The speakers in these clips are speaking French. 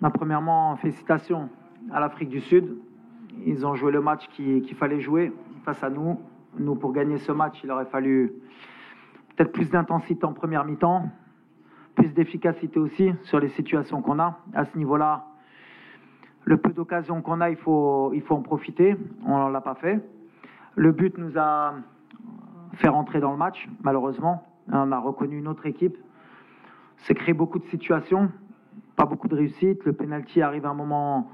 Premièrement, félicitations à l'Afrique du Sud. Ils ont joué le match qu'il fallait jouer face à nous. Nous, pour gagner ce match, il aurait fallu peut-être plus d'intensité en première mi-temps, plus d'efficacité aussi sur les situations qu'on a. À ce niveau-là, le peu d'occasions qu'on a, il faut en profiter. On ne l'a pas fait. Le but nous a fait rentrer dans le match, malheureusement. On a reconnu une autre équipe. C'est créé beaucoup de situations, pas beaucoup de réussite. Le penalty arrive à un moment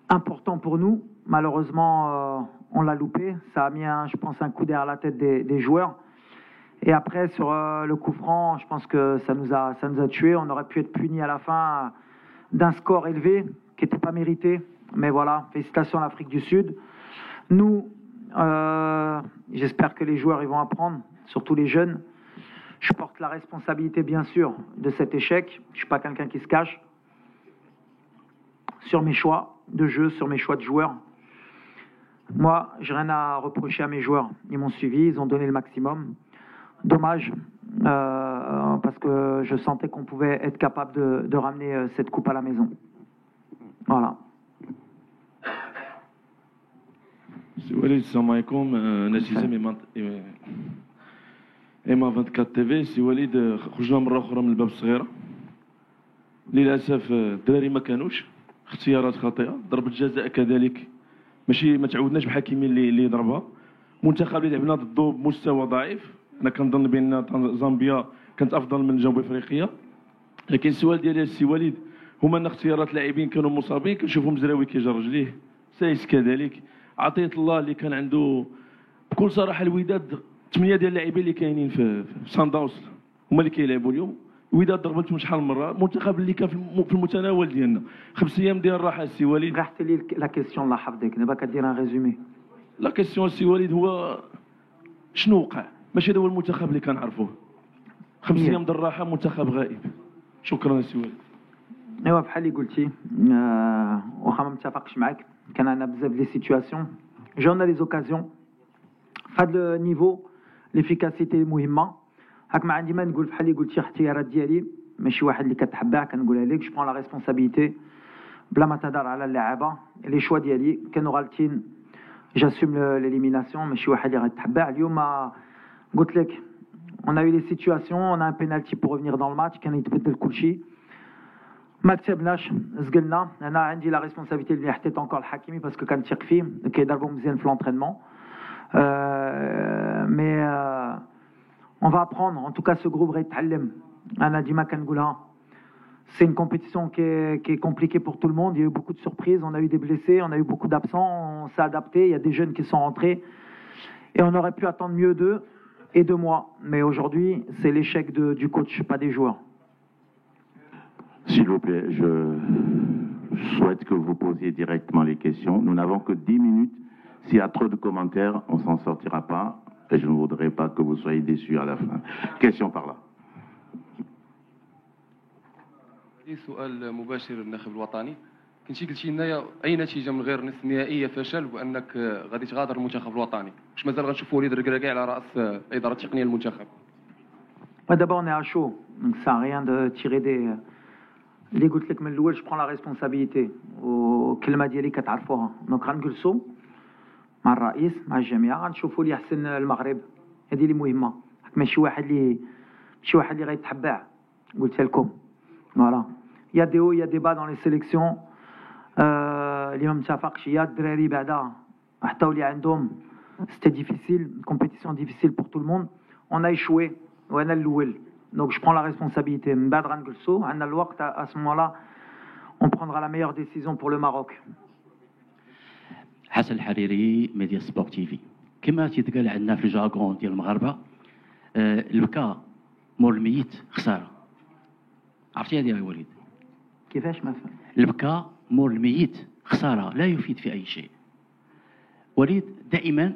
important pour nous. Malheureusement, on l'a loupé. Ça a mis, je pense, un coup derrière la tête des joueurs. Et après, sur le coup franc, je pense que ça nous a tués. On aurait pu être punis à la fin d'un score élevé qui n'était pas mérité. Mais voilà, félicitations à l'Afrique du Sud. Nous, j'espère que les joueurs ils vont apprendre, surtout les jeunes. Je porte la responsabilité, bien sûr, de cet échec. Je ne suis pas quelqu'un qui se cache. Sur mes choix de jeu, sur mes choix de joueurs. Moi, je n'ai rien à reprocher à mes joueurs. Ils m'ont suivi, ils ont donné le maximum. Dommage, parce que je sentais qu'on pouvait être capable de ramener cette coupe à la maison. Voilà. Walid, salam alaikum. نتيجة إما 24 تي في. سي وليد، خرجنا مرة أخرى من الباب الصغيرة. للأسف الدراري ما كانوش، اختيارات خاطئة، ضربة جزاء كذلك ماشي ما تعودناش بحكيمي اللي ضربها. منتخب اللي لعبنا ضده بمستوى ضعيف. أنا كنظن بأن زامبيا كانت أفضل من جنوب أفريقيا. لكن السؤال ديالي السي وليد، هما أن اختيارات لاعبين كانوا مصابين، كنشوفوا مزراوي كيجر رجليه، سايس كذلك، عطية الله اللي كان عنده. بكل صراحة الوداد 8 ديال اللاعبين اللي كاينين في سان داونز هما اللي كيلعبوا اليوم. الوداد ضربتهم شحال من مرة، المنتخب اللي كان في المتناول ديالنا. 5 أيام ديال الراحة السي وليد. رحت لي لا كيسيون الله يحفظك، دابا كدير ان ريزومي. لا كيسيون السي وليد هو شنو وقع؟ ماشي هذا هو المنتخب اللي كنعرفوه. 5 أيام ديال الراحة، منتخب غائب. شكرا السي وليد. ايوا بحال اللي قلتي، واخا ما متفقش معاك، كان عندنا بزاف لي سيتوياسيون، جونا لي زوكازيون. فهاد النيفو ليفيكاسيتي مهمه. هاك ما عندي ما نقول، بحال اللي قلتي اختيارات ديالي ماشي واحد اللي كتحبها كنقولها لك. جو برون لا ريسبونسابيلتي بلا ما تهضر على اللعابه. لي شوا ديالي كانوا غالطين، جاسوم ليليميناسيون، ماشي واحد اللي غيتحبها. اليوم قلت لك on a eu les situations, on a un penalty pour revenir dans le match, كان يتبدل كل شيء. ما كسبناش، زقلنا. انا عندي لا ريسبونسابيلتي اللي حطيت انكور الحكيمي باسكو كنثق فيه، كيضربوا مزيان في لونترينمون. مي on va apprendre. En tout cas, ce groupe غيتعلم. انا ديما كنقولها. C'est une compétition qui est compliquée pour tout le monde. Il y a eu beaucoup de surprises, on a eu des blessés, on a eu beaucoup d'absents, on s'est adapté. Il y a des jeunes qui sont rentrés et on aurait pu attendre mieux d'eux et de moi. Mais aujourd'hui, c'est l'échec du coach, pas des joueurs. S'il vous plaît, je souhaite que vous posiez directement les questions. Nous n'avons que 10 minutes. S'il y a trop de commentaires, on ne s'en sortira pas. Et je ne voudrais pas que vous soyez déçus à la fin. Question par là. سؤال مباشر للناخب الوطني. كنتي قلتي لنا اي نتيجه من غير نصف نهائيه فشل، وانك غادي تغادر المنتخب الوطني. واش مازال غنشوفوا وليد الركراكي على راس الاداره التقنيه للمنتخب؟ D'abord, on est à chaud, donc ça sert à rien de tirer des. اللي قلت لك من الاول، je prends la responsabilité. والكلمه ديالي كتعرفوها. دونك غنجلسوا مع الرئيس مع الجميع، غنشوفوا اللي احسن المغرب. هذه اللي مهمه. ماشي واحد اللي غيتحبع. قلتها لكم. Voilà. Il y a des hauts, il y a des bas dans les sélections. اللي ما متفقش، يا الدراري بعدا حتى اللي عندهم c'était difficile, une compétition difficile pour tout le monde. On a échoué. وانا الاول. Donc je prends la responsabilité. من بعد غنجلسوا، عندنا الوقت. À ce moment-là, on prendra la meilleure décision pour le Maroc. حسن الحريري، ميديا سبورتيفي. كما تيتقال عندنا في الجاكون ديال المغاربه، البكاء مول الميت خساره. عرفتي هذه يا وليد؟ كيفاش ما فهم؟ البكاء مول الميت خساره، لا يفيد في اي شيء. وليد دائما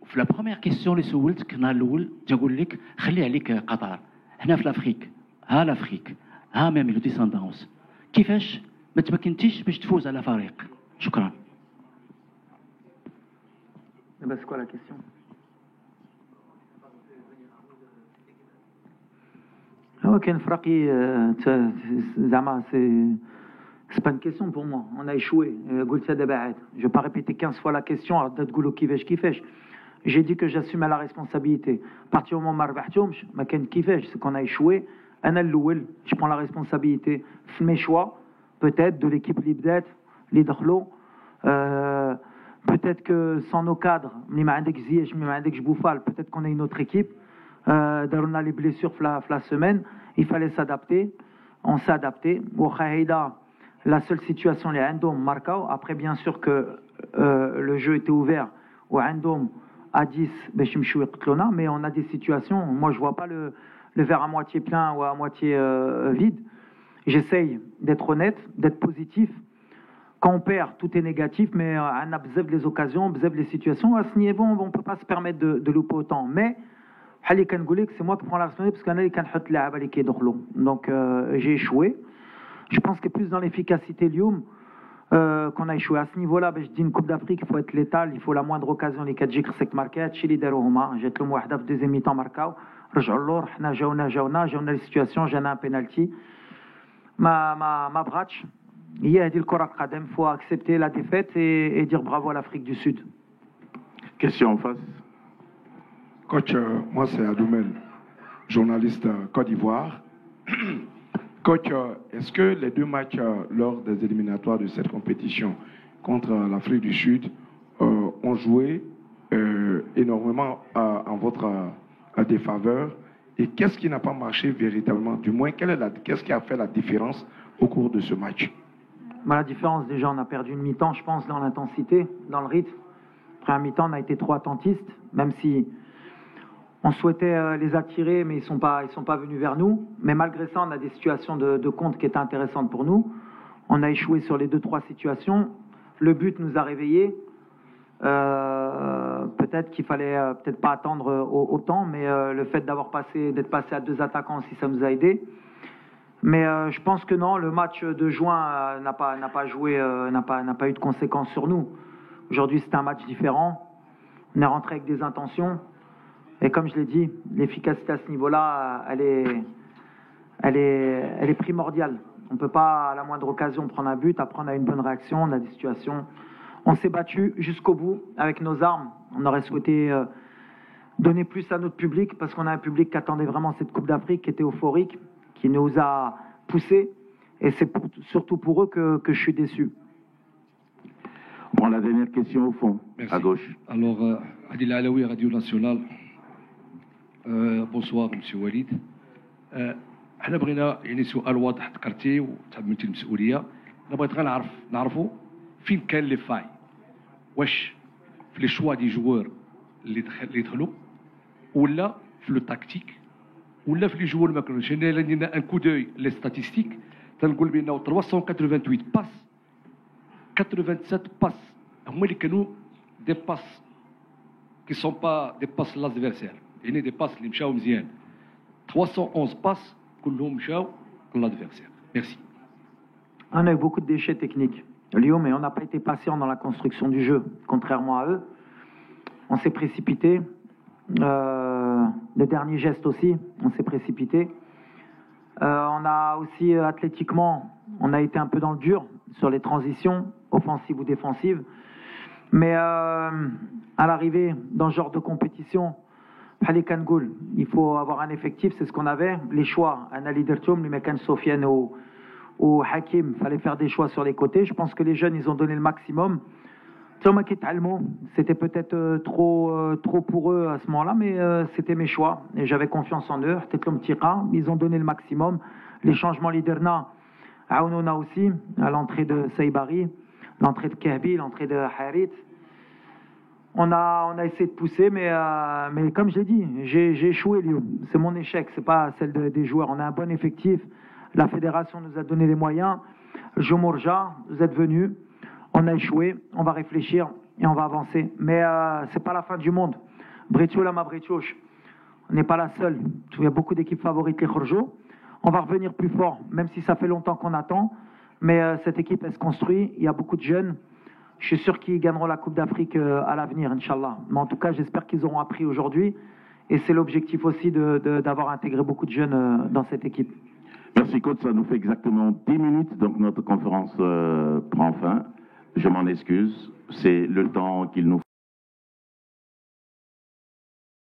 في لا بروميير كيسيون اللي سولتك النهار الاول تقول لك خلي عليك قطر. هنا في لافريك، ها لافريك، ها ميم لو ديساندونس، كيفاش ما تمكنتيش باش تفوز على فريق؟ شكرا. بس كوا لا كيسيون. هو كاين فرق زعما C'est pas une question pour moi. On a échoué. Je ne vais pas répéter 15 fois la question. J'ai dit que j'assumais la responsabilité. À partir du moment où c'est qu'on a échoué. Je prends la responsabilité de mes choix, peut-être de l'équipe Libdet, les Dakhlo. Peut-être que sans nos cadres, peut-être qu'on a une autre équipe. On a les blessures la semaine. Il fallait s'adapter. On s'est adapté. La seule situation, les Andom Marcao. Après, bien sûr que le jeu était ouvert. Ou Andom à 10, mais on a des situations. Moi, je ne vois pas le verre à moitié plein ou à moitié vide. J'essaye d'être honnête, d'être positif. Quand on perd, tout est négatif, mais on a besoin les occasions, besoin les situations. À ce niveau, on ne peut pas se permettre de louper autant. Mais c'est moi qui prends la responsabilité parce qu'il y a donc j'ai échoué. Je pense que plus dans l'efficacité Lyoum qu'on a échoué à ce niveau-là. Je dis une Coupe d'Afrique, il faut être létal, il faut la moindre occasion. Les 4 جيك خصك marquer هادشي اللي داروا هما. جات لهم واحده في deuxième mi-temps marquاو رجعوا اللور. حنا جاونا لي سيتوياسيون. جانا ان بينالتي ما بغاتش. هي هذه الكره القدم. faut accepter la défaite et dire bravo à l'Afrique du Sud. Question en face. Coach, moi c'est Adoumel, journaliste Côte d'Ivoire. Coach, est-ce que les deux matchs lors des éliminatoires de cette compétition contre l'Afrique du Sud ont joué énormément en votre défaveur? Et qu'est-ce qui n'a pas marché véritablement? Du moins, qu'est-ce qui a fait la différence au cours de ce match? La différence, déjà, on a perdu une mi-temps, je pense, dans l'intensité, dans le rythme. Après un mi-temps, on a été trop attentistes, même si on souhaitait les attirer, mais ils sont pas venus vers nous. Mais malgré ça, on a des situations de compte qui étaient intéressantes pour nous. On a échoué sur les 2-3 situations. Le but nous a réveillés. Peut-être qu'il fallait peut-être pas attendre autant, mais le fait d'être passé à 2 attaquants aussi, ça nous a aidés. Mais je pense que non, le match de juin n'a pas eu de conséquences sur nous. Aujourd'hui, c'est un match différent. On est rentré avec des intentions. Et comme je l'ai dit, l'efficacité à ce niveau-là, elle est primordiale. On ne peut pas, à la moindre occasion, prendre un but. Après, on a une bonne réaction, on a des situations. On s'est battu jusqu'au bout avec nos armes. On aurait souhaité donner plus à notre public parce qu'on a un public qui attendait vraiment cette Coupe d'Afrique, qui était euphorique, qui nous a poussés. Et c'est surtout pour eux que je suis déçu. Bon, la dernière question au fond, merci. À gauche. Alors, Adil Alaoui, Radio Nationale. Bonsoir, M. Walid. احنا بغينا يعني سؤال واضح ذكرتيه وتحملتي المسؤوليه. انا بغيت غير نعرفوا فين كان لي فاي. واش في لي شوا دي جوار اللي دخلوا ولا في لو تاكتيك ولا في لي جوار ما كانوش. انا لدينا ان كو دوي لي ستاتيستيك تنقول بانه 388 باس 87 باس هما اللي كانوا دي باس كي سون با دي باس لادفيرسير. يعني دي باس اللي مشاو مزيان. 311 باس كلهم مشاو لادفيرسير. ميرسي. On a eu beaucoup de déchets techniques, Lyon, mais on n'a pas été patient dans la construction du jeu, contrairement à eux. On s'est précipité. Le dernier geste aussi, on s'est précipité. On a aussi, athlétiquement, on a été un peu dans le dur sur les transitions, offensives ou défensives. Mais à l'arrivée, dans ce genre de compétition, il faut avoir un effectif, c'est ce qu'on avait. Les choix, Anali Dertoum, les mecs Sofiane ou Hakim, il fallait faire des choix sur les côtés. Je pense que les jeunes, ils ont donné le maximum. C'était peut-être trop pour eux à ce moment-là, mais c'était mes choix. Et j'avais confiance en eux. Ils ont donné le maximum. Les changements Liderna, Aounona aussi, à l'entrée de Saïbari, l'entrée de Kahbi, l'entrée de Harit. On a essayé de pousser, mais comme je l'ai dit, j'ai échoué, Lyon. C'est mon échec, c'est pas celle des joueurs. On a un bon effectif. La fédération nous a donné les moyens. Jomorja, vous êtes venus. On a échoué. On va réfléchir et on va avancer. Mais c'est pas la fin du monde. Bretiola ma Bretioche. On n'est pas la seule. Il y a beaucoup d'équipes favorites, les Khorjo. On va revenir plus fort, même si ça fait longtemps qu'on attend. Mais cette équipe, elle se construit. Il y a beaucoup de jeunes. Je suis sûr qu'ils gagneront la Coupe d'Afrique à l'avenir, Inch'Allah. Mais en tout cas, j'espère qu'ils auront appris aujourd'hui. Et c'est l'objectif aussi d'avoir intégré beaucoup de jeunes dans cette équipe. Merci coach, ça nous fait exactement 10 minutes, donc notre conférence prend fin. Je m'en excuse, c'est le temps qu'il nous faut.